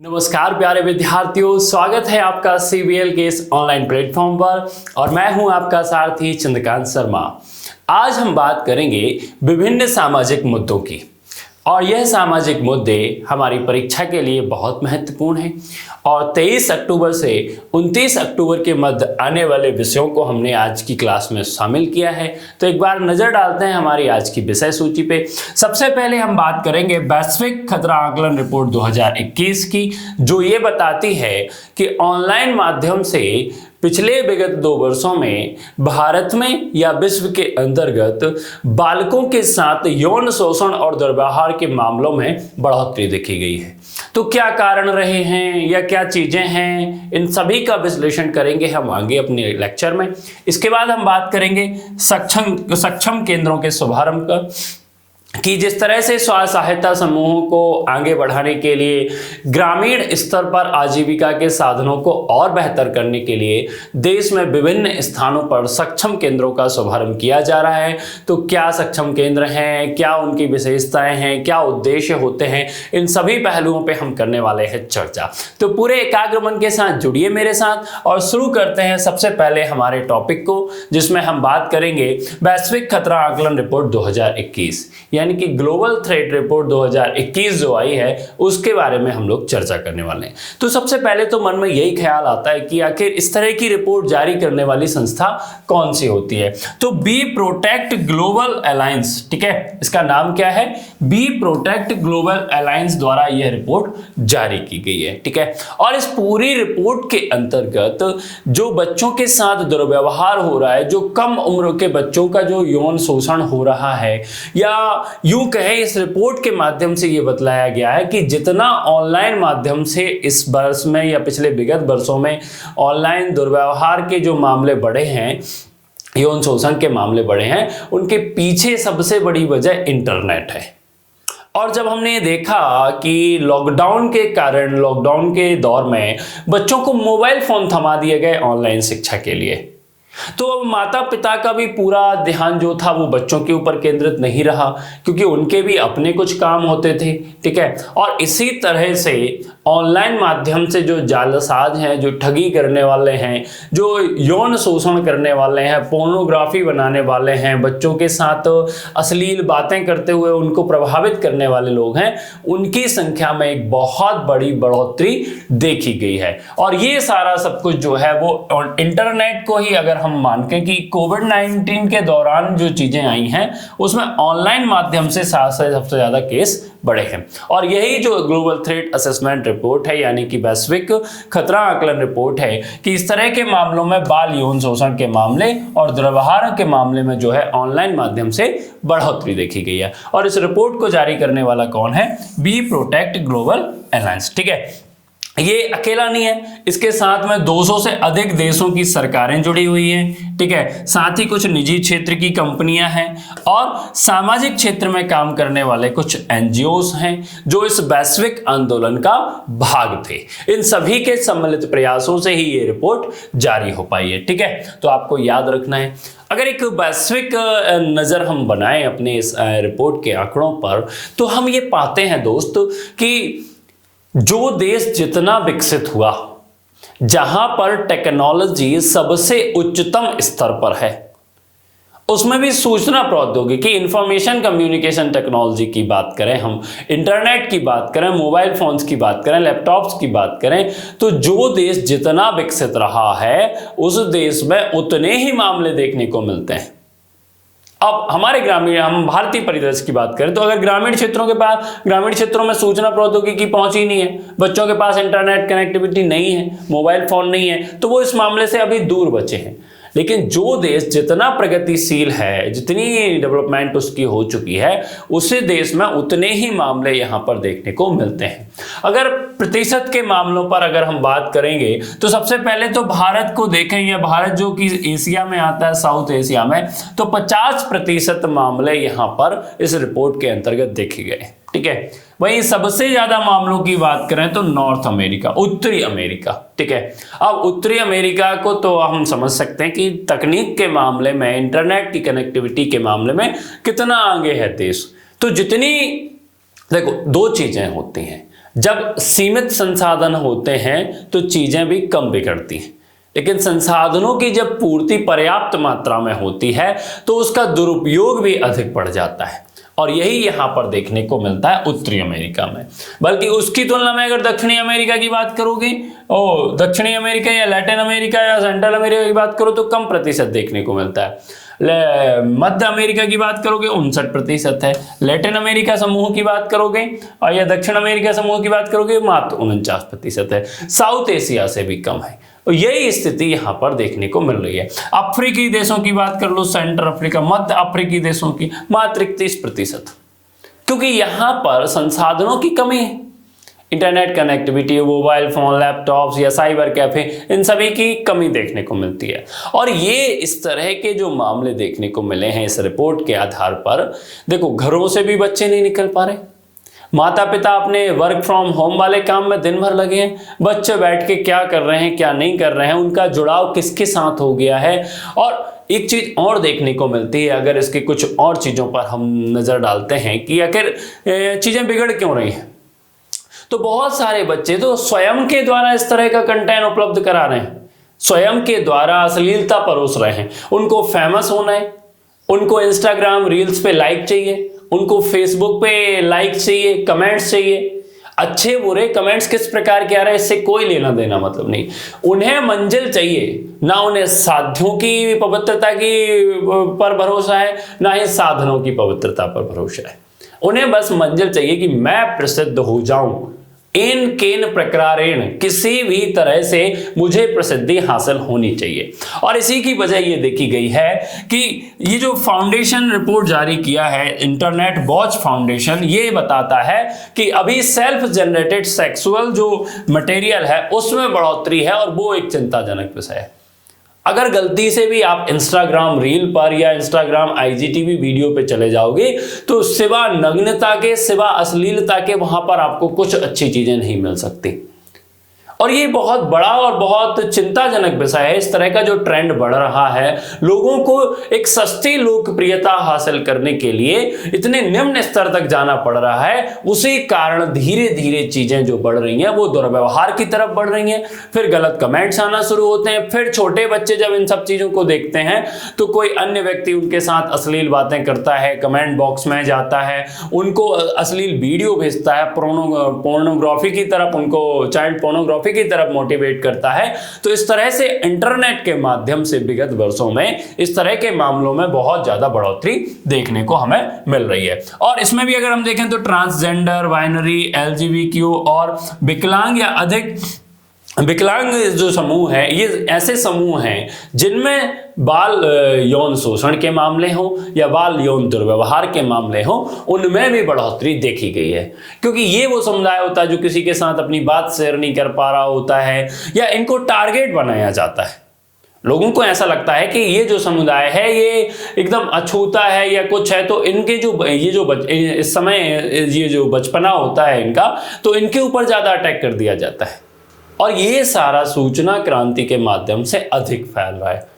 नमस्कार प्यारे विद्यार्थियों, स्वागत है आपका सीबीएल के इस ऑनलाइन प्लेटफॉर्म पर और मैं हूं आपका सारथी चंद्रकांत शर्मा। आज हम बात करेंगे विभिन्न सामाजिक मुद्दों की और यह सामाजिक मुद्दे हमारी परीक्षा के लिए बहुत महत्वपूर्ण हैं और 23 अक्टूबर से 29 अक्टूबर के मध्य आने वाले विषयों को हमने आज की क्लास में शामिल किया है। तो एक बार नजर डालते हैं हमारी आज की विषय सूची पे। सबसे पहले हम बात करेंगे वैश्विक खतरा आकलन रिपोर्ट 2021 की, जो ये बताती है कि ऑनलाइन माध्यम से पिछले विगत 2 वर्षों में भारत में या विश्व के अंतर्गत बालकों के साथ यौन शोषण और दुर्व्यवहार के मामलों में बढ़ोतरी देखी गई है। तो क्या कारण रहे हैं या क्या चीजें हैं, इन सभी का विश्लेषण करेंगे हम आगे अपने लेक्चर में। इसके बाद हम बात करेंगे सक्षम केंद्रों के शुभारंभ का, कि जिस तरह से स्व सहायता समूहों को आगे बढ़ाने के लिए ग्रामीण स्तर पर आजीविका के साधनों को और बेहतर करने के लिए देश में विभिन्न स्थानों पर सक्षम केंद्रों का शुभारंभ किया जा रहा है। तो क्या सक्षम केंद्र हैं, क्या उनकी विशेषताएं हैं, क्या उद्देश्य होते हैं, इन सभी पहलुओं पे हम करने वाले हैं चर्चा। तो पूरे एकाग्र मन के साथ जुड़िए मेरे साथ और शुरू करते हैं सबसे पहले हमारे टॉपिक को, जिसमें हम बात करेंगे वैश्विक खतरा आकलन रिपोर्ट 2021 यानी कि ग्लोबल थ्रेट रिपोर्ट 2021 जो आई है उसके बारे में हम लोग चर्चा करने वाले हैं। तो सबसे पहले तो मन में यही ख्याल आता है कि आखिर इस तरह की रिपोर्ट जारी करने वाली संस्था कौन सी होती है। तो बी प्रोटेक्ट ग्लोबल अलायंस, ठीक है, इसका नाम क्या है, बी प्रोटेक्ट ग्लोबल अलायंस द्वारा यह रिपोर्ट जारी की गई है, ठीक है। और इस पूरी रिपोर्ट के अंतर्गत जो बच्चों के साथ दुर्व्यवहार हो रहा है, जो कम उम्र के बच्चों का जो यौन शोषण हो रहा है, या यूं कहें इस रिपोर्ट के माध्यम से यह बतलाया गया है कि जितना ऑनलाइन माध्यम से इस वर्ष में या पिछले विगत वर्षों में ऑनलाइन दुर्व्यवहार के जो मामले बढ़े हैं, यौन शोषण के मामले बढ़े हैं, उनके पीछे सबसे बड़ी वजह इंटरनेट है। और जब हमने देखा कि लॉकडाउन के कारण, लॉकडाउन के दौर में बच्चों को मोबाइल फोन थमा दिए गए ऑनलाइन शिक्षा के लिए, तो अब माता पिता का भी पूरा ध्यान जो था वो बच्चों के ऊपर केंद्रित नहीं रहा, क्योंकि उनके भी अपने कुछ काम होते थे, ठीक है। और इसी तरह से ऑनलाइन माध्यम से जो जालसाज हैं, जो ठगी करने वाले हैं, जो यौन शोषण करने वाले हैं, पोर्नोग्राफी बनाने वाले हैं, बच्चों के साथ अश्लील बातें करते हुए उनको प्रभावित करने वाले लोग हैं, उनकी संख्या में एक बहुत बड़ी बढ़ोतरी देखी गई है। और ये सारा सब कुछ जो है वो इंटरनेट को ही अगर हम मानते हैं कि कोविड-19 के दौरान जो चीजें आई हैं उसमें ऑनलाइन माध्यम से सबसे ज्यादा केस बढ़े हैं। और यही जो ग्लोबल थ्रेट असेसमेंट रिपोर्ट है, यानी कि वैश्विक खतरा आकलन रिपोर्ट है, कि इस तरह के मामलों में बाल यौन शोषण के मामले और दुर्व्यवहार के मामले में जो है ऑनलाइन माध्यम से बढ़ोतरी देखी गई है। और इस रिपोर्ट को जारी करने वाला कौन है, बी प्रोटेक्ट ग्लोबल अलायंस, ठीक है। ये अकेला नहीं है, इसके साथ में 200 से अधिक देशों की सरकारें जुड़ी हुई हैं, ठीक है। साथ ही कुछ निजी क्षेत्र की कंपनियां हैं और सामाजिक क्षेत्र में काम करने वाले कुछ एनजीओस हैं जो इस वैश्विक आंदोलन का भाग थे। इन सभी के सम्मिलित प्रयासों से ही ये रिपोर्ट जारी हो पाई है, ठीक है। तो आपको याद रखना है, अगर एक वैश्विक नजर हम बनाएं अपने इस रिपोर्ट के आंकड़ों पर, तो हम ये पाते हैं दोस्त कि जो देश जितना विकसित हुआ, जहां पर टेक्नोलॉजी सबसे उच्चतम स्तर पर है, उसमें भी सूचना प्रौद्योगिकी, इंफॉर्मेशन कम्युनिकेशन टेक्नोलॉजी की बात करें, हम इंटरनेट की बात करें, मोबाइल फोन्स की बात करें, लैपटॉप्स की बात करें, तो जो देश जितना विकसित रहा है उस देश में उतने ही मामले देखने को मिलते हैं। अब हमारे हम भारतीय परिदृश्य की बात करें तो अगर ग्रामीण क्षेत्रों में सूचना प्रौद्योगिकी पहुंच ही नहीं है, बच्चों के पास इंटरनेट कनेक्टिविटी नहीं है, मोबाइल फोन नहीं है, तो वो इस मामले से अभी दूर बचे हैं। लेकिन जो देश जितना प्रगतिशील है, जितनी डेवलपमेंट उसकी हो चुकी है, उसी देश में उतने ही मामले यहाँ पर देखने को मिलते हैं। अगर प्रतिशत के मामलों पर अगर हम बात करेंगे तो सबसे पहले तो भारत को देखें, या भारत जो कि एशिया में आता है, साउथ एशिया में, तो 50% मामले यहाँ पर इस रिपोर्ट के अंतर्गत देखे गए, ठीक है। वहीं सबसे ज्यादा मामलों की बात करें तो नॉर्थ अमेरिका, उत्तरी अमेरिका, ठीक है। अब उत्तरी अमेरिका को तो हम समझ सकते हैं कि तकनीक के मामले में, इंटरनेट की कनेक्टिविटी के मामले में कितना आगे है देश। तो जितनी, देखो, 2 चीजें होती हैं, जब सीमित संसाधन होते हैं तो चीजें भी कम बिगड़ती हैं, लेकिन संसाधनों की जब पूर्ति पर्याप्त मात्रा में होती है तो उसका दुरुपयोग भी अधिक बढ़ जाता है। और यही यहां पर देखने को मिलता है उत्तरी अमेरिका में। बल्कि उसकी तुलना में अगर दक्षिणी अमेरिका की बात करोगे, दक्षिणी अमेरिका या लैटिन अमेरिका या सेंट्रल अमेरिका की बात करो तो कम प्रतिशत देखने को मिलता है। मध्य अमेरिका की बात करोगे 59% है। लैटिन अमेरिका समूह की बात करोगे और या दक्षिण अमेरिका समूह की बात करोगे मात्र 49% है। साउथ एशिया से भी कम है। तो यही स्थिति यहां पर देखने को मिल रही है। अफ्रीकी देशों की बात कर लो, सेंट्रल अफ्रीका, मध्य अफ्रीकी देशों की मात्र 31%, क्योंकि यहां पर संसाधनों की कमी है। Internet connectivity, mobile phone, laptops या साइबर कैफे, इन सभी की कमी देखने को मिलती है। और ये इस तरह के जो मामले देखने को मिले हैं इस रिपोर्ट के आधार पर, देखो घरों से भी बच्चे नहीं निकल पा रहे, माता पिता अपने वर्क फ्रॉम होम वाले काम में दिन भर लगे हैं, बच्चे बैठ के क्या कर रहे हैं क्या नहीं कर रहे हैं, उनका जुड़ाव किसके साथ हो गया है। और एक चीज और देखने को मिलती है, अगर इसके कुछ और चीजों पर हम नजर डालते हैं कि आखिर चीजें बिगड़ क्यों रही हैं, तो बहुत सारे बच्चे तो स्वयं के द्वारा इस तरह का कंटेंट उपलब्ध करा रहे हैं, स्वयं के द्वारा अश्लीलता परोस रहे हैं। उनको फेमस होना है, उनको इंस्टाग्राम रील्स पे लाइक चाहिए, उनको फेसबुक पे लाइक चाहिए, कमेंट्स चाहिए। अच्छे बुरे कमेंट्स किस प्रकार के आ रहे हैं इससे कोई लेना देना मतलब नहीं। उन्हें मंजिल चाहिए, ना उन्हें साध्यों की पवित्रता की पर भरोसा है, ना ही साधनों की पवित्रता पर भरोसा है। उन्हें बस मंजिल चाहिए कि मैं प्रसिद्ध हो जाऊं, इन केन प्रकारेण, किसी भी तरह से मुझे प्रसिद्धि हासिल होनी चाहिए। और इसी की वजह ये देखी गई है कि ये जो फाउंडेशन रिपोर्ट जारी किया है इंटरनेट वॉच फाउंडेशन, ये बताता है कि अभी सेल्फ जनरेटेड सेक्सुअल जो मटेरियल है उसमें बढ़ोतरी है, और वो एक चिंताजनक विषय है। अगर गलती से भी आप इंस्टाग्राम रील पर या इंस्टाग्राम आईजीटीवी वीडियो पे चले जाओगे तो सिवा नग्नता के, सिवा अश्लीलता के वहां पर आपको कुछ अच्छी चीजें नहीं मिल सकती। और ये बहुत बड़ा और बहुत चिंताजनक विषय है। इस तरह का जो ट्रेंड बढ़ रहा है, लोगों को एक सस्ती लोकप्रियता हासिल करने के लिए इतने निम्न स्तर तक जाना पड़ रहा है, उसी कारण धीरे धीरे चीजें जो बढ़ रही हैं वो दुर्व्यवहार की तरफ बढ़ रही हैं। फिर गलत कमेंट्स आना शुरू होते हैं। फिर छोटे बच्चे जब इन सब चीजों को देखते हैं तो कोई अन्य व्यक्ति उनके साथ अश्लील बातें करता है, कमेंट बॉक्स में जाता है, उनको अश्लील वीडियो भेजता है, पोर्नोग्राफी की तरफ, उनको चाइल्ड पोर्नोग्राफी की तरफ मोटिवेट करता है। तो इस तरह से इंटरनेट के माध्यम से विगत वर्षों में इस तरह के मामलों में बहुत ज्यादा बढ़ोतरी देखने को हमें मिल रही है। और इसमें भी अगर हम देखें तो ट्रांसजेंडर, बाइनरी, एलजीबीक्यू और विकलांग या अधिक विकलांग जो समूह है, ये ऐसे समूह हैं जिनमें बाल यौन शोषण के मामले हो या बाल यौन दुर्व्यवहार के मामले हो, उनमें भी बढ़ोतरी देखी गई है। क्योंकि ये वो समुदाय होता है जो किसी के साथ अपनी बात शेयर नहीं कर पा रहा होता है, या इनको टारगेट बनाया जाता है। लोगों को ऐसा लगता है कि ये जो समुदाय है ये एकदम अछूता है या कुछ है, तो इनके जो इस समय ये जो बचपना होता है इनका, तो इनके ऊपर ज्यादा अटैक कर दिया जाता है। और ये सारा सूचना क्रांति के माध्यम से अधिक फैल रहा है,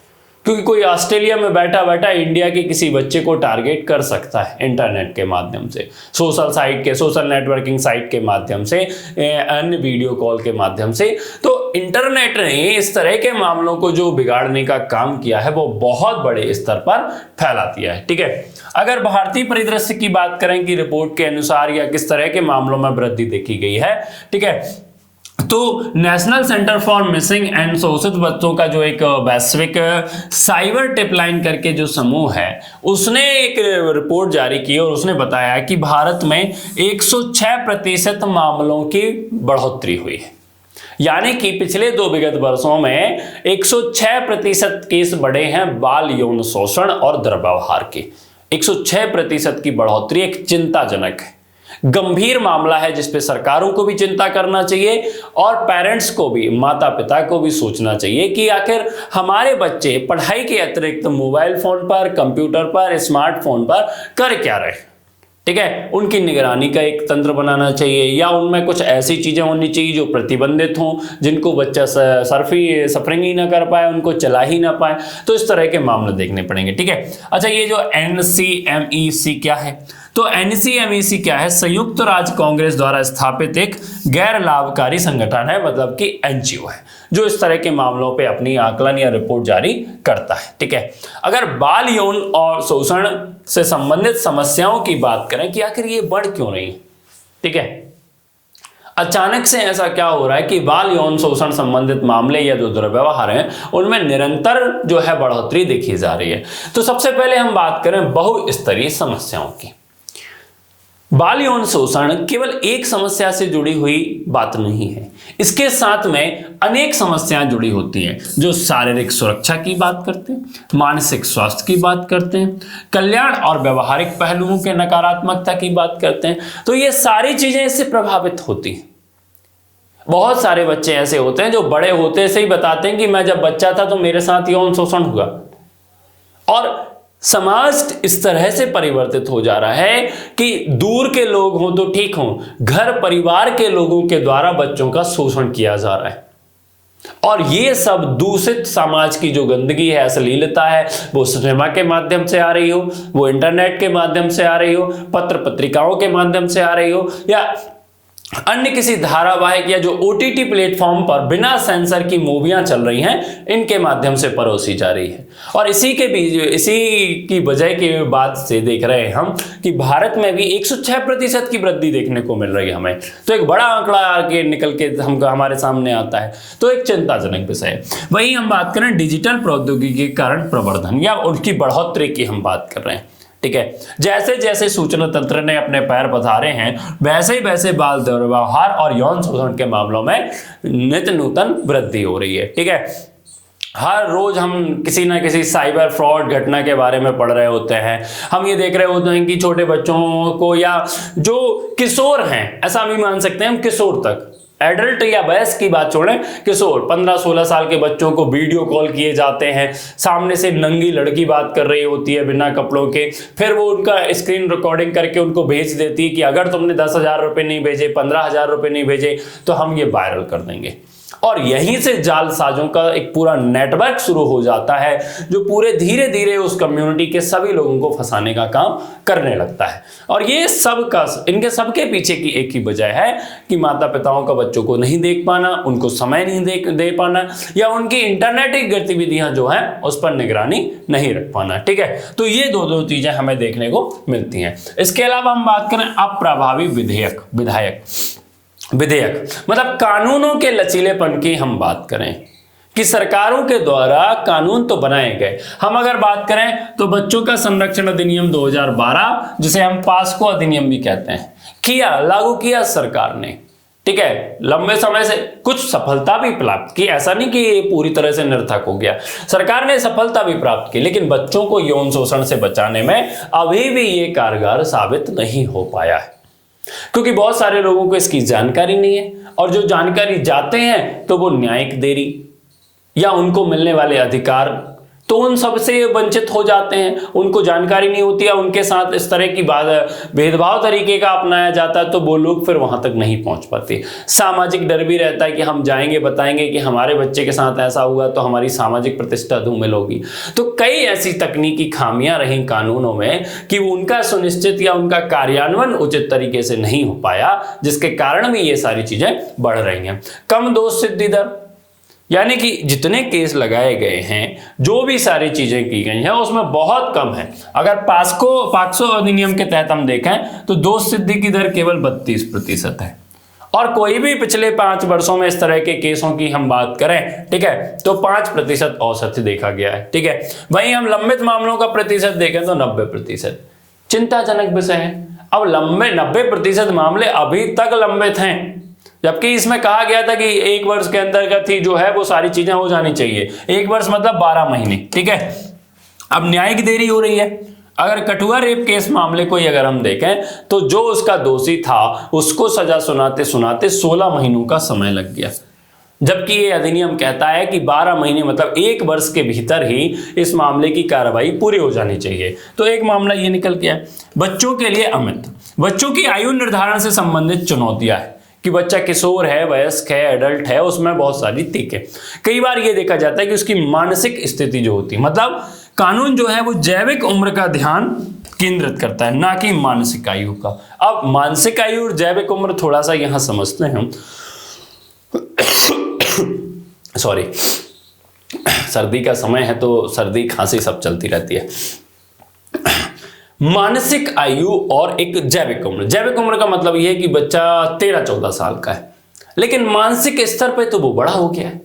क्योंकि कोई ऑस्ट्रेलिया में बैठा बैठा इंडिया के किसी बच्चे को टारगेट कर सकता है इंटरनेट के माध्यम से, सोशल नेटवर्किंग साइट के माध्यम से, अन्य वीडियो कॉल के माध्यम से। तो इंटरनेट ने इस तरह के मामलों को जो बिगाड़ने का काम किया है वो बहुत बड़े स्तर पर फैला दिया है। ठीक है, अगर भारतीय परिदृश्य की बात करें कि रिपोर्ट के अनुसार या किस तरह के मामलों में वृद्धि देखी गई है, ठीक है, तो national centre for missing and शोषित बच्चों का जो एक वैश्विक साइबर टिपलाइन करके जो समूह है, उसने एक रिपोर्ट जारी की और उसने बताया कि भारत में 106% मामलों की बढ़ोतरी हुई है। यानी कि पिछले 2 विगत वर्षों में 106% केस बढ़े हैं बाल यौन शोषण और दुर्व्यवहार के। 106% की बढ़ोतरी एक चिंताजनक है, गंभीर मामला है, जिसपे सरकारों को भी चिंता करना चाहिए और पेरेंट्स को भी, माता पिता को भी सोचना चाहिए कि आखिर हमारे बच्चे पढ़ाई के अतिरिक्त मोबाइल फोन पर, कंप्यूटर पर, स्मार्टफोन पर कर क्या रहे। ठीक है, उनकी निगरानी का एक तंत्र बनाना चाहिए, या उनमें कुछ ऐसी चीज़ें होनी चाहिए जो प्रतिबंधित हों, जिनको बच्चा सफरिंग ही ना कर पाए, उनको चला ही ना पाए। तो इस तरह के मामले देखने पड़ेंगे। ठीक है, अच्छा ये जो NCMEC क्या है, तो NCMEC क्या है, संयुक्त राज्य कांग्रेस द्वारा स्थापित एक गैर लाभकारी संगठन है, मतलब कि NGO है, जो इस तरह के मामलों पे अपनी आकलन या रिपोर्ट जारी करता है। ठीक है, अगर बाल यौन और शोषण से संबंधित समस्याओं की बात करें कि आखिर ये बढ़ क्यों रही है, ठीक है, अचानक से ऐसा क्या हो रहा है कि बाल यौन शोषण संबंधित मामले या जो दुर्व्यवहार हैं उनमें निरंतर जो है बढ़ोतरी देखी जा रही है। तो सबसे पहले हम बात करें बहुस्तरीय समस्याओं की। बाल यौन शोषण केवल एक समस्या से जुड़ी हुई बात नहीं है, इसके साथ में अनेक समस्याएं जुड़ी होती हैं, जो शारीरिक सुरक्षा की बात करते हैं, मानसिक स्वास्थ्य की बात करते हैं, कल्याण और व्यवहारिक पहलुओं के नकारात्मकता की बात करते हैं। तो ये सारी चीजें इससे प्रभावित होती हैं। बहुत सारे बच्चे ऐसे होते हैं जो बड़े होते से ही बताते हैं कि मैं जब बच्चा था तो मेरे साथ यौन शोषण हुआ, और समाज इस तरह से परिवर्तित हो जा रहा है कि दूर के लोग हों तो ठीक हों, घर परिवार के लोगों के द्वारा बच्चों का शोषण किया जा रहा है। और ये सब दूषित समाज की जो गंदगी है, अश्लीलता है, वो सिनेमा के माध्यम से आ रही हो, वो इंटरनेट के माध्यम से आ रही हो, पत्र पत्रिकाओं के माध्यम से आ रही हो, या अन्य किसी धारावाहिक या जो OTT प्लेटफॉर्म पर बिना सेंसर की मूवियां चल रही हैं, इनके माध्यम से परोसी जा रही है। और इसी की वजह के बाद से देख रहे हैं हम कि भारत में भी 106% की वृद्धि देखने को मिल रही है हमें। तो एक बड़ा आंकड़ा आगे निकल के हमारे सामने आता है, तो एक चिंताजनक विषय है। वहीं हम बात करें डिजिटल प्रौद्योगिकी के कारण प्रवर्धन या उनकी बढ़ोतरी की हम बात कर रहे हैं। ठीक है, जैसे जैसे सूचना तंत्र ने अपने पैर पसारे हैं, वैसे वैसे बाल दुर्व्यवहार और यौन शोषण के मामलों में नित्य नूतन वृद्धि हो रही है। ठीक है, हर रोज हम किसी ना किसी साइबर फ्रॉड घटना के बारे में पढ़ रहे होते हैं। हम ये देख रहे होते हैं कि छोटे बच्चों को, या जो किशोर हैं, ऐसा भी मान सकते हैं हम, किशोर तक, एडल्ट या वयस्क की बात छोड़ें, किशोर 15-16 साल के बच्चों को वीडियो कॉल किए जाते हैं, सामने से नंगी लड़की बात कर रही होती है बिना कपड़ों के, फिर वो उनका स्क्रीन रिकॉर्डिंग करके उनको भेज देती है कि अगर तुमने 10,000 रुपये नहीं भेजे, 15,000 रुपये नहीं भेजे तो हम ये वायरल कर देंगे। और यहीं से जालसाजों का एक पूरा नेटवर्क शुरू हो जाता है, जो पूरे धीरे धीरे उस कम्युनिटी के सभी लोगों को फंसाने का काम करने लगता है। और ये सब का, इनके सबके पीछे की एक ही वजह है कि माता पिताओं का बच्चों को नहीं देख पाना, उनको समय नहीं दे पाना, या उनकी इंटरनेट गतिविधियां जो हैं उस पर निगरानी नहीं रख पाना। ठीक है, तो ये दो चीजें हमें देखने को मिलती हैं। इसके अलावा हम बात करें अप्रभावी विधेयक मतलब कानूनों के लचीलेपन की हम बात करें कि सरकारों के द्वारा कानून तो बनाए गए। हम अगर बात करें तो बच्चों का संरक्षण अधिनियम 2012, जिसे हम पास्को अधिनियम भी कहते हैं, लागू किया सरकार ने। ठीक है, लंबे समय से कुछ सफलता भी प्राप्त की, ऐसा नहीं कि ये पूरी तरह से निरर्थक हो गया, सरकार ने सफलता भी प्राप्त की, लेकिन बच्चों को यौन शोषण से बचाने में अभी भी ये कारगर साबित नहीं हो पाया है, क्योंकि बहुत सारे लोगों को इसकी जानकारी नहीं है, और जो जानकारी जाते हैं तो वो न्यायिक देरी या उनको मिलने वाले अधिकार, तो उन सब से वंचित हो जाते हैं। उनको जानकारी नहीं होती है, उनके साथ इस तरह की भेदभाव तरीके का अपनाया जाता है, तो वो लोग फिर वहां तक नहीं पहुंच पाते। सामाजिक डर भी रहता है कि हम जाएंगे, बताएंगे कि हमारे बच्चे के साथ ऐसा हुआ तो हमारी सामाजिक प्रतिष्ठा धूमिल होगी। तो कई ऐसी तकनीकी खामियां रही कानूनों में कि उनका सुनिश्चित या उनका कार्यान्वयन उचित तरीके से नहीं हो पाया, जिसके कारण भी ये सारी चीजें बढ़ रही हैं। कम दोष सिद्धि दर, यानी कि जितने केस लगाए गए हैं, जो भी सारी चीजें की गई हैं, उसमें बहुत कम है। अगर पाक्सो अधिनियम के तहत हम देखें तो दोष सिद्धि की दर केवल 32% है, और कोई भी पिछले 5 वर्षों में इस तरह के केसों की हम बात करें, ठीक है, तो 5% औसत देखा गया है। ठीक है, वहीं हम लंबित मामलों का प्रतिशत देखें तो 90%। चिंताजनक विषय है। अब 90% मामले अभी तक लंबित हैं, जबकि इसमें कहा गया था कि 1 वर्ष के अंतर्गत ही जो है वो सारी चीजें हो जानी चाहिए। 1 वर्ष मतलब 12 महीने। ठीक है, अब न्यायिक देरी हो रही है। अगर कठुआ रेप केस मामले को अगर हम देखें तो जो उसका दोषी था उसको सजा सुनाते सुनाते 16 महीनों का समय लग गया, जबकि ये अधिनियम कहता है कि 12 महीने मतलब 1 वर्ष के भीतर ही इस मामले की कार्रवाई पूरी हो जानी चाहिए। तो एक मामला ये निकल के है। बच्चों के लिए अमित, बच्चों की आयु निर्धारण से संबंधित चुनौतियां है कि बच्चा किशोर है, वयस्क है, एडल्ट है, उसमें बहुत सारी तीक है। कई बार ये देखा जाता है कि उसकी मानसिक स्थिति जो होती है, मतलब कानून जो है वो जैविक उम्र का ध्यान केंद्रित करता है, ना कि मानसिक आयु का। अब मानसिक आयु और जैविक उम्र थोड़ा सा यहां समझते हैं हम। सॉरी, सर्दी का समय है तो सर्दी खांसी सब चलती रहती है। मानसिक आयु और एक जैविक उम्र। जैविक उम्र का मतलब यह है कि बच्चा 13-14 साल का है, लेकिन मानसिक स्तर पे तो वो बड़ा हो गया है।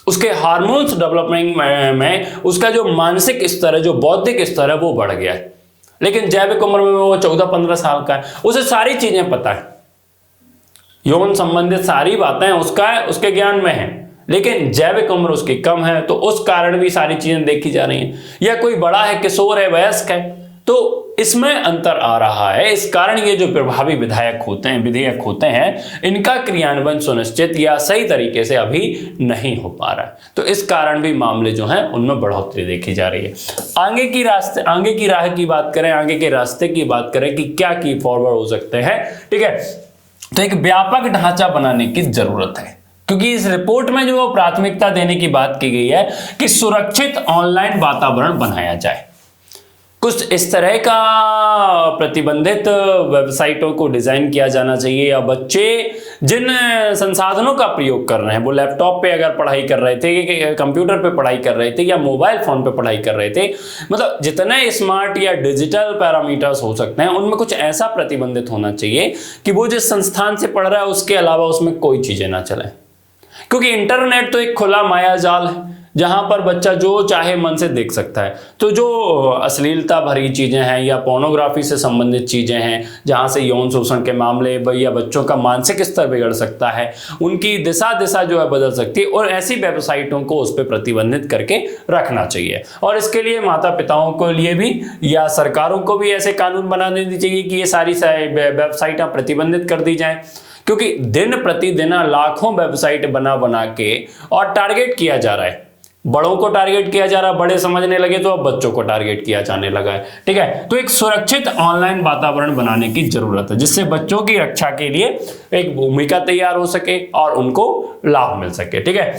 उसके हार्मोन्स डेवलपमेंट में उसका जो मानसिक स्तर है, जो बौद्धिक स्तर है, वो बढ़ गया है। लेकिन जैविक उम्र में वो 14-15 साल का है, उसे सारी चीजें पता है, यौन संबंधित सारी बातें उसके ज्ञान में है, लेकिन जैविक उम्र उसकी कम है, तो उस कारण भी सारी चीजें देखी जा रही हैं। या कोई बड़ा है, किशोर है, वयस्क है, तो इसमें अंतर आ रहा है। इस कारण ये जो प्रभावी विधेयक होते हैं, इनका क्रियान्वयन सुनिश्चित या सही तरीके से अभी नहीं हो पा रहा है। तो इस कारण भी मामले जो हैं उनमें बढ़ोतरी देखी जा रही है। आगे की राह की बात करें, आगे के रास्ते की बात करें कि क्या की फॉरवर्ड हो सकते हैं, ठीक है। तो एक व्यापक ढांचा बनाने की जरूरत है, क्योंकि इस रिपोर्ट में जो प्राथमिकता देने की बात की गई है कि सुरक्षित ऑनलाइन वातावरण बनाया जाए। कुछ इस तरह का प्रतिबंधित वेबसाइटों को डिजाइन किया जाना चाहिए, या बच्चे जिन संसाधनों का प्रयोग कर रहे हैं, वो लैपटॉप पे अगर पढ़ाई कर रहे थे, कंप्यूटर पे पढ़ाई कर रहे थे, या मोबाइल फोन पे पढ़ाई कर रहे थे, मतलब जितने स्मार्ट या डिजिटल पैरामीटर्स हो सकते हैं, उनमें कुछ ऐसा प्रतिबंधित होना चाहिए कि वो जिस संस्थान से पढ़ रहा है उसके अलावा उसमें कोई चीजें ना चले। क्योंकि इंटरनेट तो एक खुला मायाजाल है, जहां पर बच्चा जो चाहे मन से देख सकता है। तो जो अश्लीलता भरी चीजें हैं या पोर्नोग्राफी से संबंधित चीजें हैं, जहां से यौन शोषण के मामले या बच्चों का मानसिक स्तर बिगड़ सकता है, उनकी दिशा जो है बदल सकती है, और ऐसी वेबसाइटों को उस पर प्रतिबंधित करके रखना चाहिए। और इसके लिए माता पिताओं के लिए भी या सरकारों को भी ऐसे कानून बना देने चाहिए कि ये सारी वेबसाइटें प्रतिबंधित कर दी जाएं। क्योंकि दिन प्रतिदिन लाखों वेबसाइट बना के और टारगेट किया जा रहा है, बड़ों को टारगेट किया जा रहा है, बड़े समझने लगे तो अब बच्चों को टारगेट किया जाने लगा है, ठीक है। तो एक सुरक्षित ऑनलाइन वातावरण बनाने की जरूरत है, जिससे बच्चों की रक्षा के लिए एक भूमिका तैयार हो सके और उनको लाभ मिल सके, ठीक है।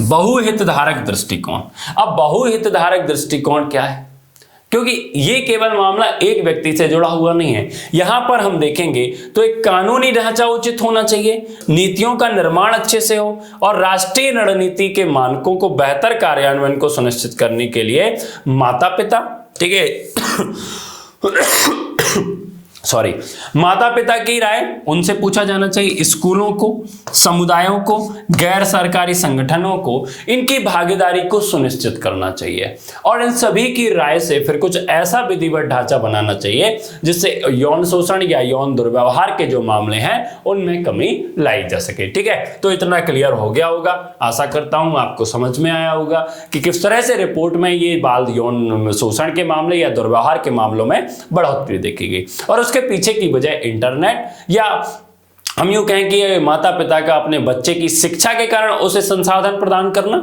बहुहितधारक दृष्टिकोण। अब बहुहितधारक दृष्टिकोण क्या है? क्योंकि ये केवल मामला एक व्यक्ति से जुड़ा हुआ नहीं है। यहां पर हम देखेंगे तो एक कानूनी ढांचा उचित होना चाहिए, नीतियों का निर्माण अच्छे से हो, और राष्ट्रीय रणनीति के मानकों को बेहतर कार्यान्वयन को सुनिश्चित करने के लिए माता पिता, ठीक है, माता पिता की राय उनसे पूछा जाना चाहिए, स्कूलों को, समुदायों को, गैर सरकारी संगठनों को इनकी भागीदारी को सुनिश्चित करना चाहिए, और इन सभी की राय से फिर कुछ ऐसा विधिवत ढांचा बनाना चाहिए जिससे यौन शोषण या यौन दुर्व्यवहार के जो मामले हैं उनमें कमी लाई जा सके, ठीक है। तो इतना क्लियर हो गया होगा, आशा करता हूं आपको समझ में आया होगा कि किस तरह से रिपोर्ट में ये बाल यौन शोषण के मामले या दुर्व्यवहार के मामलों में बढ़ोतरी देखी गई, और उसके पीछे की वजह इंटरनेट, या हम यूं कहें कि माता पिता का अपने बच्चे की शिक्षा के कारण उसे संसाधन प्रदान करना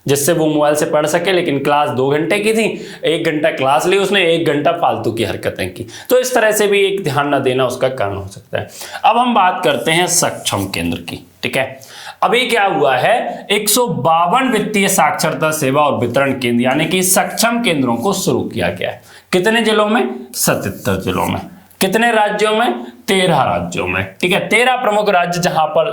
जिससे वो मोबाइल से पढ़ सके। लेकिन क्लास 2 घंटे की थी, 1 घंटा क्लास ली उसने, 1 घंटा फालतू की हरकतें की, तो इस तरह से भी एक ध्यान न देना उसका कारण हो सकता है। अब हम बात करते हैं सक्षम केंद्र की, ठीक है। अभी क्या हुआ है, 152 वित्तीय साक्षरता सेवा और वितरण केंद्र यानी कि सक्षम केंद्रों को शुरू किया गया है। कितने जिलों में? 77 जिलों में। कितने राज्यों में? 13 राज्यों में, ठीक है। 13 प्रमुख राज्य जहां पर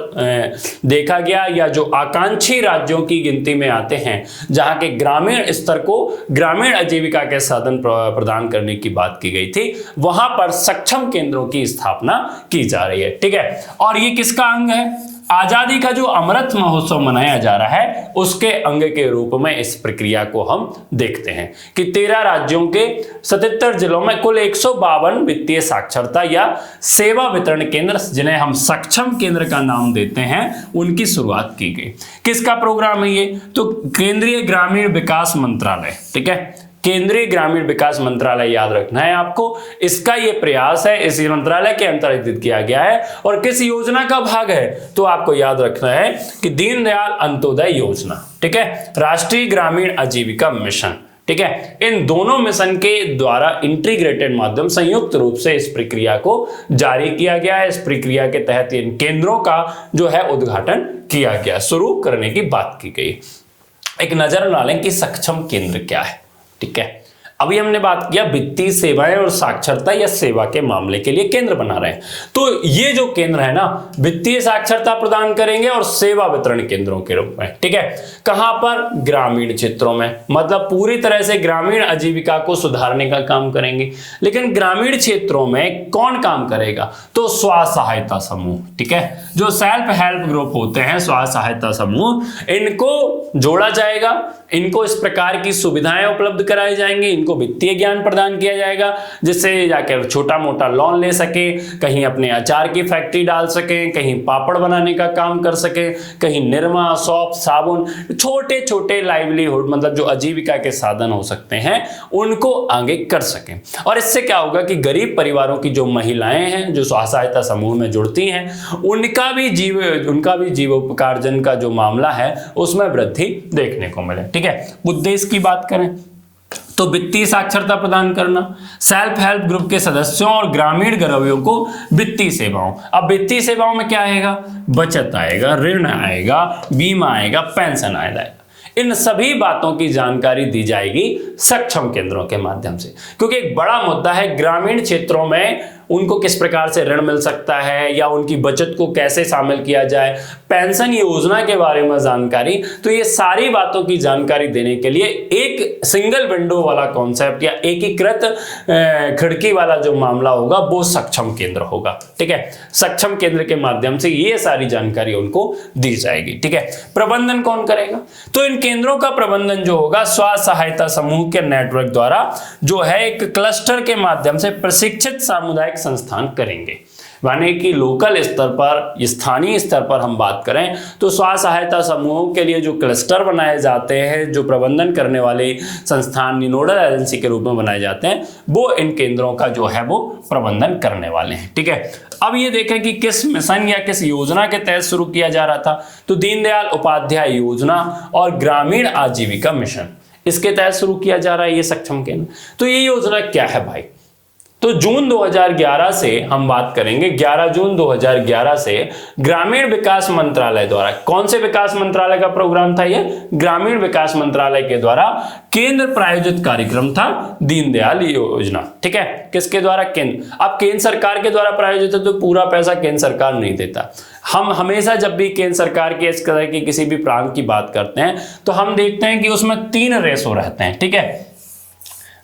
देखा गया, या जो आकांक्षी राज्यों की गिनती में आते हैं, जहां के ग्रामीण स्तर को ग्रामीण आजीविका के साधन प्रदान करने की बात की गई थी, वहां पर सक्षम केंद्रों की स्थापना की जा रही है, ठीक है। और ये किसका अंग है? आजादी का जो अमृत महोत्सव मनाया जा रहा है उसके अंग के रूप में इस प्रक्रिया को हम देखते हैं कि 13 राज्यों के 77 जिलों में कुल 152 वित्तीय साक्षरता या सेवा वितरण केंद्र, जिन्हें हम सक्षम केंद्र का नाम देते हैं, उनकी शुरुआत की गई। किसका प्रोग्राम है ये? तो केंद्रीय ग्रामीण विकास मंत्रालय, ठीक है, केंद्रीय ग्रामीण विकास मंत्रालय याद रखना है आपको। इसका ये प्रयास है, इस मंत्रालय के अंतर्गत किया गया है। और किस योजना का भाग है तो आपको याद रखना है कि दीनदयाल अंत्योदय योजना, ठीक है, राष्ट्रीय ग्रामीण आजीविका मिशन, ठीक है। इन दोनों मिशन के द्वारा इंटीग्रेटेड माध्यम संयुक्त रूप से इस प्रक्रिया को जारी किया गया है। इस प्रक्रिया के तहत इन केंद्रों का जो है उद्घाटन किया गया, शुरू करने की बात की गई। एक नजर डालें कि सक्षम केंद्र क्या है, ठीक है। अभी हमने बात किया वित्तीय सेवाएं और साक्षरता या सेवा के मामले के लिए केंद्र बना रहे हैं। तो ये जो केंद्र है ना, वित्तीय साक्षरता प्रदान करेंगे और सेवा वितरण केंद्रों के रूप में, ठीक है। कहां पर? ग्रामीण क्षेत्रों में, मतलब पूरी तरह से ग्रामीण आजीविका को सुधारने का काम करेंगे। लेकिन ग्रामीण क्षेत्रों में कौन काम करेगा? तो स्व सहायता समूह, ठीक है, जो सेल्फ हेल्प ग्रुप होते हैं, स्व सहायता समूह, इनको जोड़ा जाएगा। इनको इस प्रकार की सुविधाएं उपलब्ध कराई जाएंगी, इनको वित्तीय ज्ञान प्रदान किया जाएगा जिससे जाकर छोटा मोटा लोन ले सके, कहीं अपने अचार की फैक्ट्री डाल सके, कहीं पापड़ बनाने का काम कर सके, कहीं निरमा, सौंफ, साबुन, छोटे छोटे लाइवलीहुड मतलब जो आजीविका के साधन हो सकते हैं उनको आगे कर सके। और इससे क्या होगा कि गरीब परिवारों की जो महिलाएं हैं जो स्व सहायता समूह में जुड़ती हैं उनका भी जीवोपकार्जन का जो मामला है उसमें वृद्धि देखने को मिले, ठीक है। उद्देश्य की बात करें तो वित्तीय साक्षरता प्रदान करना, सेल्फ हेल्प ग्रुप के सदस्यों और ग्रामीण गरीबों को वित्तीय सेवाओं। अब वित्तीय सेवाओं में क्या आएगा? बचत आएगा, ऋण आएगा, बीमा आएगा, पेंशन आएगा। इन सभी बातों की जानकारी दी जाएगी सक्षम केंद्रों के माध्यम से, क्योंकि एक बड़ा मुद्दा है ग्रामीण क्षेत्रों में उनको किस प्रकार से ऋण मिल सकता है या उनकी बचत को कैसे शामिल किया जाए, पेंशन योजना के बारे में जानकारी। तो ये सारी बातों की जानकारी देने के लिए एक सिंगल विंडो वाला कॉन्सेप्ट या एकीकृत खिड़की वाला जो मामला होगा वो सक्षम केंद्र होगा, ठीक है। सक्षम केंद्र के माध्यम से ये सारी जानकारी उनको दी जाएगी, ठीक है। प्रबंधन कौन करेगा? तो इन केंद्रों का प्रबंधन जो होगा स्व सहायता समूह के नेटवर्क द्वारा जो है एक क्लस्टर के माध्यम से प्रशिक्षित सामुदायिक संस्थान करेंगे। माने कि लोकल स्तर पर, स्थानीय स्तर पर हम बात करें तो स्व सहायता समूहों के लिए जो क्लस्टर बनाए जाते हैं, जो प्रबंधन करने वाले संस्थान नोडल एजेंसी के रूप में बनाए जाते हैं, वो इन केंद्रों का जो है वो प्रबंधन करने वाले हैं, ठीक है। अब ये देखें कि किस मिशन या किस योजना के तहत शुरू किया जा रहा था, तो दीनदयाल उपाध्याय योजना और ग्रामीण आजीविका मिशन, इसके तहत शुरू किया जा रहा है ये सक्षम केंद्र। तो ये योजना क्या है भाई? तो जून 2011 से हम बात करेंगे, 11 जून 2011 से ग्रामीण विकास मंत्रालय द्वारा, कौन से विकास मंत्रालय का प्रोग्राम था ये? ग्रामीण विकास मंत्रालय के द्वारा केंद्र प्रायोजित कार्यक्रम था दीनदयाल योजना, ठीक है। किसके द्वारा? केंद्र। अब केंद्र सरकार के द्वारा प्रायोजित है तो पूरा पैसा केंद्र सरकार नहीं देता। हम हमेशा जब भी केंद्र सरकार के इस तरह की किसी भी प्रांत की बात करते हैं तो हम देखते हैं कि उसमें 3 रेशो रहते हैं, ठीक है।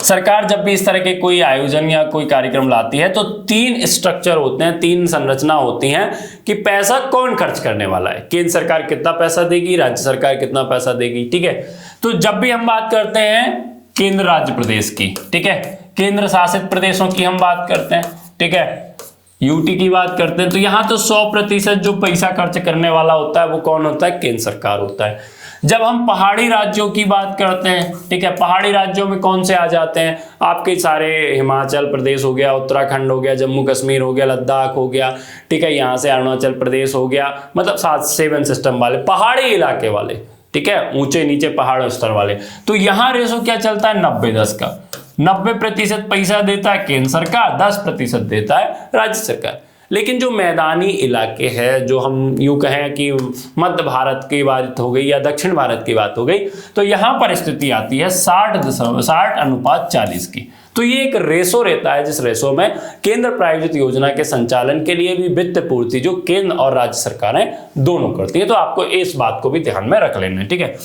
सरकार जब भी इस तरह के कोई आयोजन या कोई कार्यक्रम लाती है तो 3 स्ट्रक्चर होते हैं, 3 संरचना होती हैं कि पैसा कौन खर्च करने वाला है। केंद्र सरकार कितना पैसा देगी, राज्य सरकार कितना पैसा देगी, ठीक है। तो जब भी हम बात करते हैं केंद्र राज्य प्रदेश की, ठीक है, केंद्र शासित प्रदेशों की हम बात करते हैं, ठीक है, यूटी की बात करते हैं, तो यहां तो 100% जो पैसा खर्च करने वाला होता है वो कौन होता है? केंद्र सरकार होता है। जब हम पहाड़ी राज्यों की बात करते हैं, ठीक है, पहाड़ी राज्यों में कौन से आ जाते हैं? आपके सारे हिमाचल प्रदेश हो गया, उत्तराखंड हो गया, जम्मू कश्मीर हो गया, लद्दाख हो गया, ठीक है, यहाँ से अरुणाचल प्रदेश हो गया, मतलब 7 सिस्टम वाले पहाड़ी इलाके वाले, ठीक है, ऊंचे नीचे पहाड़ स्तर वाले। तो यहाँ रेशो क्या चलता है? 90-10 का। 90% पैसा देता है केंद्र सरकार, 10% देता है राज्य सरकार। लेकिन जो मैदानी इलाके हैं, जो हम यूं कहें कि मध्य भारत की बात हो गई या दक्षिण भारत की बात हो गई, तो यहाँ पर स्थिति आती है 60:40 की। तो ये एक रेशो रहता है जिस रेशो में केंद्र प्रायोजित योजना के संचालन के लिए भी वित्त पूर्ति जो केंद्र और राज्य सरकारें दोनों करती है। तो आपको इस बात को भी ध्यान में रख लेना है, ठीक है।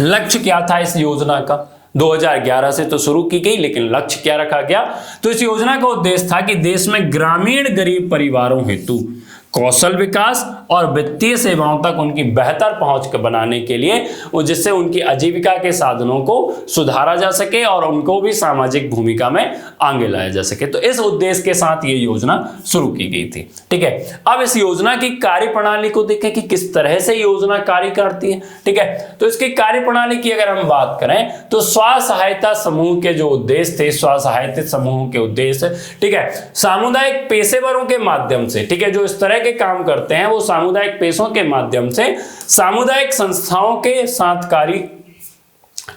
लक्ष्य क्या था इस योजना का? 2011 से तो शुरू की गई, लेकिन लक्ष्य क्या रखा गया? तो इस योजना का उद्देश्य था कि देश में ग्रामीण गरीब परिवारों हेतु कौशल विकास और वित्तीय सेवाओं तक उनकी बेहतर पहुंच बनाने के लिए, जिससे उनकी आजीविका के साधनों को सुधारा जा सके और उनको भी सामाजिक भूमिका में आगे लाया जा सके। तो इस उद्देश्य के साथ ये योजना शुरू की गई थी। ठीक है, अब इस योजना की कार्यप्रणाली को देखें कि किस तरह से योजना कार्य करती है। ठीक है, तो इसकी कार्यप्रणाली की अगर हम बात करें तो स्व सहायता समूह के जो उद्देश्य थे, स्व सहायता समूह के उद्देश्य, ठीक है, सामुदायिक पेशेवरों के माध्यम से, ठीक है, जो इस तरह के काम करते हैं वो सामुदायिक पेशों के माध्यम से सामुदायिक संस्थाओं के साथ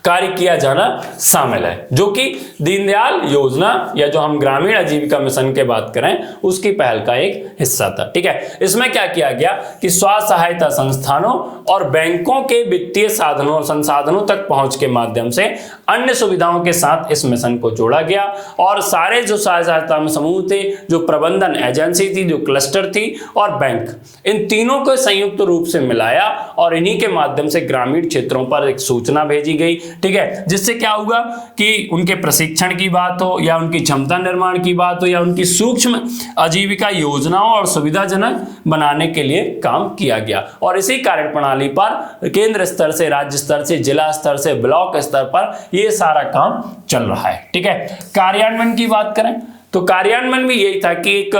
कार्य किया जाना शामिल है, जो कि दीनदयाल योजना या जो हम ग्रामीण आजीविका मिशन के बात करें उसकी पहल का एक हिस्सा था। ठीक है, इसमें क्या किया गया कि स्व सहायता संस्थानों और बैंकों के वित्तीय संसाधनों तक पहुंच के माध्यम से अन्य सुविधाओं के साथ इस मिशन को जोड़ा गया और सारे जो स्व सहायता समूह थे, जो प्रबंधन एजेंसी थी, जो क्लस्टर थी और बैंक, इन तीनों को संयुक्त रूप से मिलाया और इन्हीं के माध्यम से ग्रामीण क्षेत्रों पर एक सूचना भेजी गई। ठीक है, जिससे क्या होगा कि उनके प्रशिक्षण की बात हो या उनकी क्षमता निर्माण की बात हो या उनकी सूक्ष्म आजीविका योजनाओं और सुविधाजनक बनाने के लिए काम किया गया। और इसी कार्यप्रणाली पर केंद्र स्तर से, राज्य स्तर से, जिला स्तर से, ब्लॉक स्तर पर ये सारा काम चल रहा है। ठीक है, कार्यान्वयन की बात करें तो कार्यान्वयन भी यही था कि एक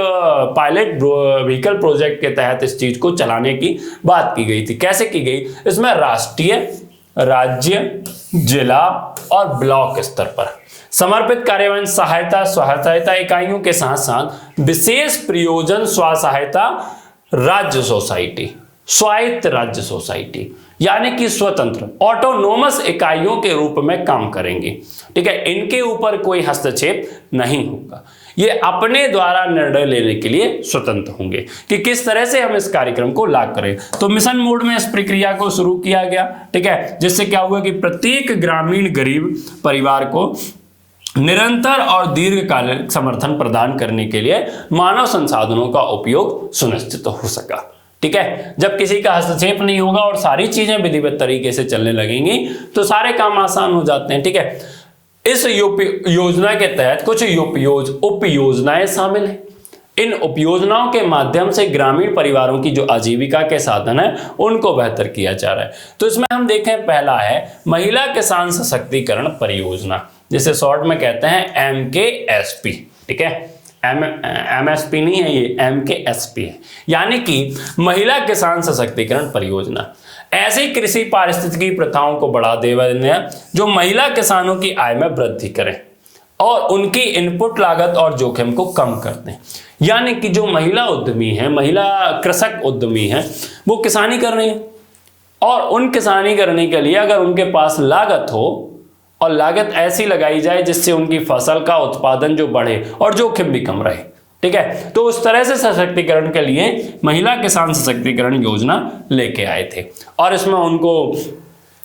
पायलट व्हीकल प्रोजेक्ट के तहत इस चीज को चलाने की बात की गई थी। कैसे की गई? इसमें राष्ट्रीय, राज्य, जिला और ब्लॉक स्तर पर समर्पित कार्यान्वयन सहायता इकाइयों के साथ साथ विशेष प्रयोजन स्व सहायता राज्य सोसाइटी, स्वायत्त राज्य सोसाइटी यानी कि स्वतंत्र ऑटोनोमस इकाइयों के रूप में काम करेंगे। ठीक है, इनके ऊपर कोई हस्तक्षेप नहीं होगा, ये अपने द्वारा निर्णय लेने के लिए स्वतंत्र होंगे कि किस तरह से हम इस कार्यक्रम को लागू करें। तो मिशन मोड में इस प्रक्रिया को शुरू किया गया। ठीक है, जिससे क्या हुआ कि प्रत्येक ग्रामीण गरीब परिवार को निरंतर और दीर्घकालिक समर्थन प्रदान करने के लिए मानव संसाधनों का उपयोग सुनिश्चित हो सका। ठीक है, जब किसी का हस्तक्षेप नहीं होगा और सारी चीजें विधिवत तरीके से चलने लगेंगी तो सारे काम आसान हो जाते हैं। ठीक है, इस योजना के तहत कुछ उपयोजनाएं शामिल हैं। इन उपयोजनाओं के माध्यम से ग्रामीण परिवारों की जो आजीविका के साधन है उनको बेहतर किया जा रहा है। तो इसमें हम देखें, पहला है महिला किसान सशक्तिकरण परियोजना, जिसे शॉर्ट में कहते हैं MKSP। ठीक है, MSP नहीं है, ये MKSP है, यानी कि महिला किसान सशक्तिकरण परियोजना। ऐसी कृषि पारिस्थितिकी प्रथाओं को बढ़ा देने जो महिला किसानों की आय में वृद्धि करें और उनकी इनपुट लागत और जोखिम को कम करते हैं। यानी कि जो महिला उद्यमी है, महिला कृषक उद्यमी है, वो किसानी कर रही है और उन किसानी करने के लिए अगर उनके पास लागत हो और लागत ऐसी लगाई जाए जिससे उनकी फसल का उत्पादन जो बढ़े और जोखिम भी कम रहे। ठीक है, तो उस तरह से सशक्तिकरण के लिए महिला किसान सशक्तिकरण योजना लेके आए थे और इसमें उनको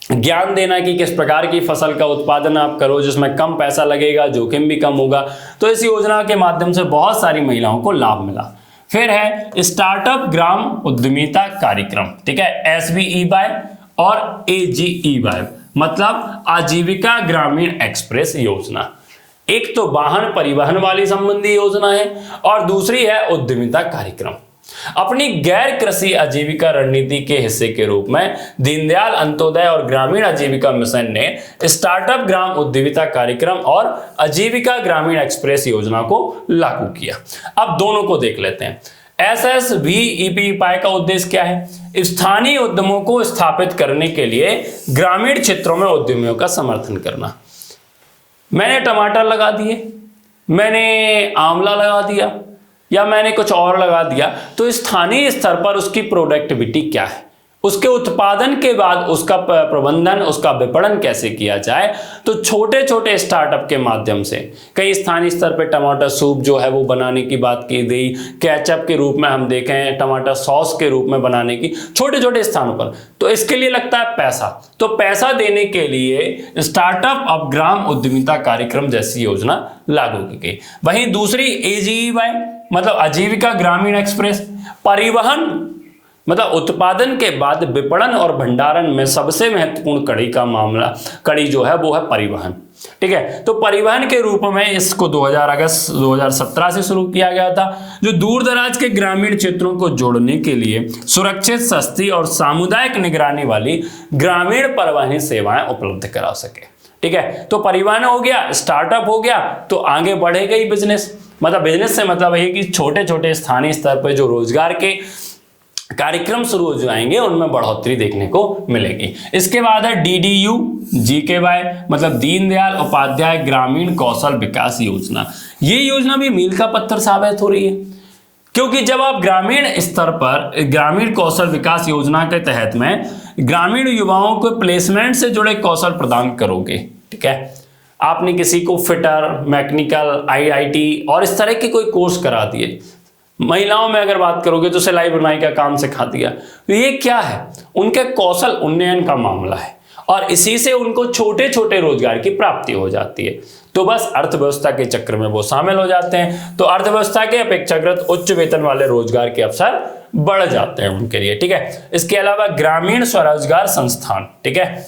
ज्ञान देना कि किस प्रकार की फसल का उत्पादन आप करो जिसमें कम पैसा लगेगा, जोखिम भी कम होगा। तो इस योजना के माध्यम से बहुत सारी महिलाओं को लाभ मिला। फिर है स्टार्टअप ग्राम उद्यमिता कार्यक्रम। ठीक है, SBEY और AGEY मतलब आजीविका ग्रामीण एक्सप्रेस योजना। एक तो वाहन परिवहन वाली संबंधी योजना है और दूसरी है उद्यमिता कार्यक्रम। अपनी गैर कृषि आजीविका रणनीति के हिस्से के रूप में दीनदयाल अंत्योदय और ग्रामीण आजीविका मिशन ने स्टार्टअप ग्राम उद्यमिता कार्यक्रम और आजीविका ग्रामीण एक्सप्रेस योजना को लागू किया। अब दोनों को देख लेते हैं। SSVEPY का उद्देश्य क्या है? स्थानीय उद्यमों को स्थापित करने के लिए ग्रामीण क्षेत्रों में उद्यमियों का समर्थन करना। मैंने टमाटर लगा दिए, मैंने आंवला लगा दिया या मैंने कुछ और लगा दिया, तो स्थानीय स्तर पर उसकी प्रोडक्टिविटी क्या है, उसके उत्पादन के बाद उसका प्रबंधन, उसका विपणन कैसे किया जाए। तो छोटे छोटे स्टार्टअप के माध्यम से कई स्थानीय स्तर पर टमाटर सूप जो है वो बनाने की बात की गई, केचप के रूप में हम देखें, टमाटर सॉस के रूप में बनाने की, छोटे छोटे स्थानों पर। तो इसके लिए लगता है पैसा, तो पैसा देने के लिए स्टार्टअप अब ग्राम उद्यमिता कार्यक्रम जैसी योजना लागू की गई। वहीं दूसरी AGEY मतलब आजीविका ग्रामीण एक्सप्रेस, परिवहन मतलब उत्पादन के बाद विपणन और भंडारण में सबसे महत्वपूर्ण कड़ी जो है वो है परिवहन। ठीक है। तो परिवहन के रूप में इसको 2000 अगस्त 2017 से शुरू किया गया था, जो दूर दराज के ग्रामीण क्षेत्रों को जोड़ने के लिए सुरक्षित, सस्ती और सामुदायिक निगरानी वाली ग्रामीण परिवहन सेवाएं उपलब्ध करा सके। ठीक है, तो परिवहन हो गया, स्टार्टअप हो गया, तो आगे बढ़ेगा ही बिजनेस। मतलब बिजनेस से मतलब है कि छोटे छोटे स्थानीय स्तर पर जो रोजगार के कार्यक्रम शुरू हो जाएंगे उनमें बढ़ोतरी देखने को मिलेगी। इसके बाद है DDU GKY, मतलब दीनदयाल उपाध्याय ग्रामीण कौशल विकास योजना। ये योजना भी मील का पत्थर साबित हो रही है, क्योंकि जब आप ग्रामीण स्तर पर ग्रामीण कौशल विकास योजना के तहत में ग्रामीण युवाओं को प्लेसमेंट से जुड़े कौशल प्रदान करोगे, ठीक है, आपने किसी को फिटर, मैकेनिकल, IIT और इस तरह के कोई कोर्स करा दिए, महिलाओं में अगर बात करोगे तो सिलाई बुनाई का काम सिखा दिया, तो ये क्या है, उनके कौशल उन्नयन का मामला है और इसी से उनको छोटे छोटे रोजगार की प्राप्ति हो जाती है। तो बस अर्थव्यवस्था के चक्र में वो शामिल हो जाते हैं, तो अर्थव्यवस्था के अपेक्षाकृत उच्च वेतन वाले रोजगार के अवसर बढ़ जाते हैं उनके लिए। ठीक है, इसके अलावा ग्रामीण स्वरोजगार संस्थान, ठीक है,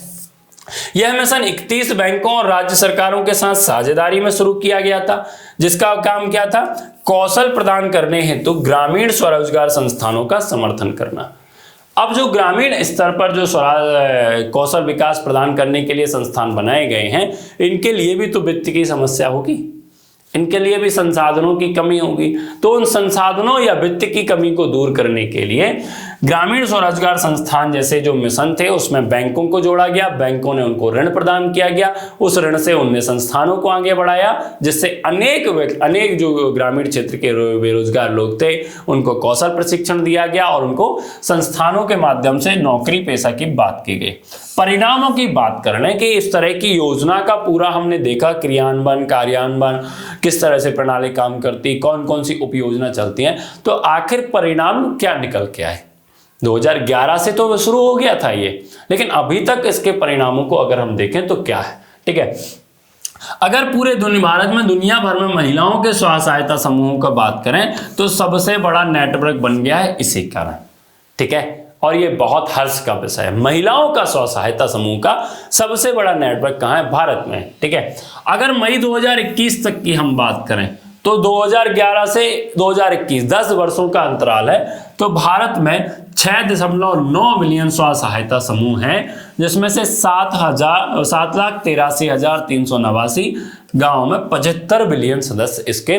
यह मिशन 31 बैंकों और राज्य सरकारों के साथ साझेदारी में शुरू किया गया था, जिसका काम क्या था, कौशल प्रदान करने हेतु ग्रामीण स्वरोजगार संस्थानों का समर्थन करना। अब जो ग्रामीण स्तर पर जो कौशल विकास प्रदान करने के लिए संस्थान बनाए गए हैं, इनके लिए भी तो वित्त की समस्या होगी, इनके लिए भी संसाधनों की कमी होगी। तो उन संसाधनों या वित्त की कमी को दूर करने के लिए ग्रामीण स्वरोजगार संस्थान जैसे जो मिशन थे उसमें बैंकों को जोड़ा गया, बैंकों ने उनको ऋण प्रदान किया गया, उस ऋण से उनने संस्थानों को आगे बढ़ाया, जिससे अनेक जो ग्रामीण क्षेत्र के बेरोजगार लोग थे उनको कौशल प्रशिक्षण दिया गया और उनको संस्थानों के माध्यम से नौकरी पेशा की बात की गई। परिणामों की बात कर लें कि इस तरह की योजना का पूरा हमने देखा क्रियान्वयन, कार्यान्वयन, किस तरह से प्रणाली काम करती, कौन कौन सी उपयोजना चलती हैं, तो आखिर परिणाम क्या निकल के आए। 2011 से तो शुरू हो गया था ये, लेकिन अभी तक इसके परिणामों को अगर हम देखें तो क्या है। ठीक है, अगर पूरे भारत में दुनिया भर में महिलाओं के स्व सहायता समूहों का बात करें तो सबसे बड़ा नेटवर्क बन गया है इसी कारण। ठीक है, और ये बहुत हर्ष का विषय है, महिलाओं का स्व सहायता समूह का सबसे बड़ा नेटवर्क कहाँ है, भारत में। ठीक है, अगर मई 2021 तक की हम बात करें तो 2011 से 2021 10 वर्षों का अंतराल है, तो भारत में 6.9 मिलियन स्व सहायता समूह हैं, जिसमें से 7,83,389 गांवों में 75 बिलियन सदस्य इसके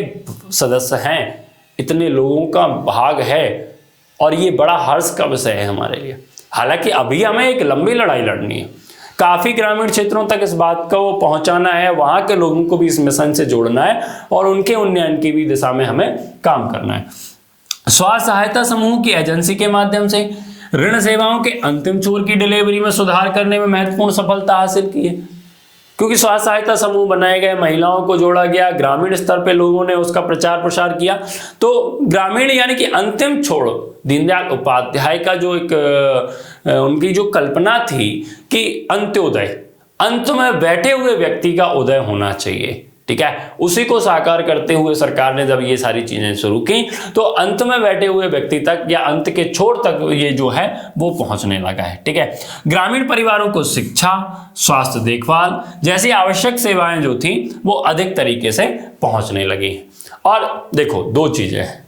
सदस्य हैं। इतने लोगों का भाग है और ये बड़ा हर्ष का विषय है हमारे लिए। हालांकि अभी हमें एक लंबी लड़ाई लड़नी है, काफी ग्रामीण क्षेत्रों तक इस बात को पहुंचाना है, वहां के लोगों को भी इस मिशन से जोड़ना है और उनके उन्नयन की भी दिशा में हमें काम करना है। स्व सहायता समूह की एजेंसी के माध्यम से ऋण सेवाओं के अंतिम छोर की डिलीवरी में सुधार करने में महत्वपूर्ण सफलता हासिल की है, क्योंकि स्व सहायता समूह बनाए गए, महिलाओं को जोड़ा गया, ग्रामीण स्तर पे लोगों ने उसका प्रचार प्रसार किया। तो ग्रामीण यानी कि अंतिम छोर, दीनदयाल उपाध्याय का जो एक उनकी जो कल्पना थी कि अंत्योदय, अंत में बैठे हुए व्यक्ति का उदय होना चाहिए। ठीक है, उसी को साकार करते हुए सरकार ने जब ये सारी चीजें शुरू की तो अंत में बैठे हुए व्यक्ति तक या अंत के छोर तक ये जो है वो पहुंचने लगा है। ठीक है, ग्रामीण परिवारों को शिक्षा, स्वास्थ्य देखभाल जैसी आवश्यक सेवाएं जो थी वो अधिक तरीके से पहुंचने लगी। और देखो, दो चीजें हैं,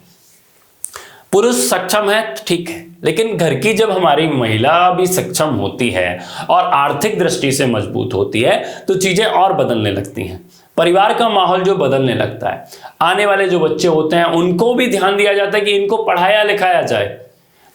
पुरुष सक्षम है ठीक है, लेकिन घर की जब हमारी महिला भी सक्षम होती है और आर्थिक दृष्टि से मजबूत होती है तो चीजें और बदलने लगती हैं। परिवार का माहौल जो बदलने लगता है, आने वाले जो बच्चे होते हैं उनको भी ध्यान दिया जाता है कि इनको पढ़ाया लिखाया जाए,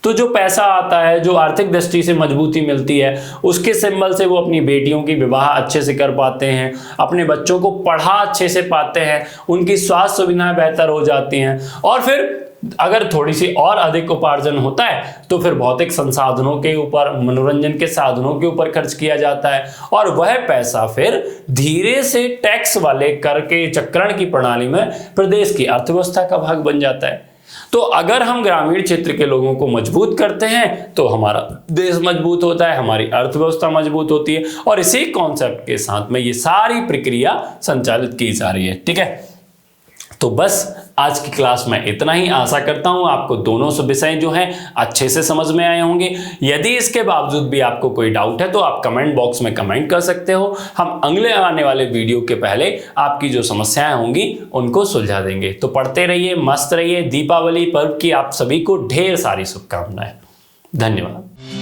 तो जो पैसा आता है, जो आर्थिक दृष्टि से मजबूती मिलती है, उसके सिंबल से वो अपनी बेटियों की विवाह अच्छे से कर पाते हैं, अपने बच्चों को पढ़ा अच्छे से पाते हैं, उनकी स्वास्थ्य सुविधाएं बेहतर हो जाती हैं और फिर अगर थोड़ी सी और अधिक उपार्जन होता है तो फिर भौतिक संसाधनों के ऊपर, मनोरंजन के साधनों के ऊपर खर्च किया जाता है और वह पैसा फिर धीरे से टैक्स वाले कर के चक्रण की प्रणाली में प्रदेश की अर्थव्यवस्था का भाग बन जाता है। तो अगर हम ग्रामीण क्षेत्र के लोगों को मजबूत करते हैं तो हमारा देश मजबूत होता है, हमारी अर्थव्यवस्था मजबूत होती है और इसी कॉन्सेप्ट के साथ में ये सारी प्रक्रिया संचालित की जा रही है। ठीक है, तो बस आज की क्लास में इतना ही। आशा करता हूं आपको दोनों विषय जो हैं अच्छे से समझ में आए होंगे। यदि इसके बावजूद भी आपको कोई डाउट है तो आप कमेंट बॉक्स में कमेंट कर सकते हो। हम अगले आने वाले वीडियो के पहले आपकी जो समस्याएं होंगी उनको सुलझा देंगे। तो पढ़ते रहिए, मस्त रहिए। दीपावली पर्व की आप सभी को ढेर सारी शुभकामनाएं। धन्यवाद।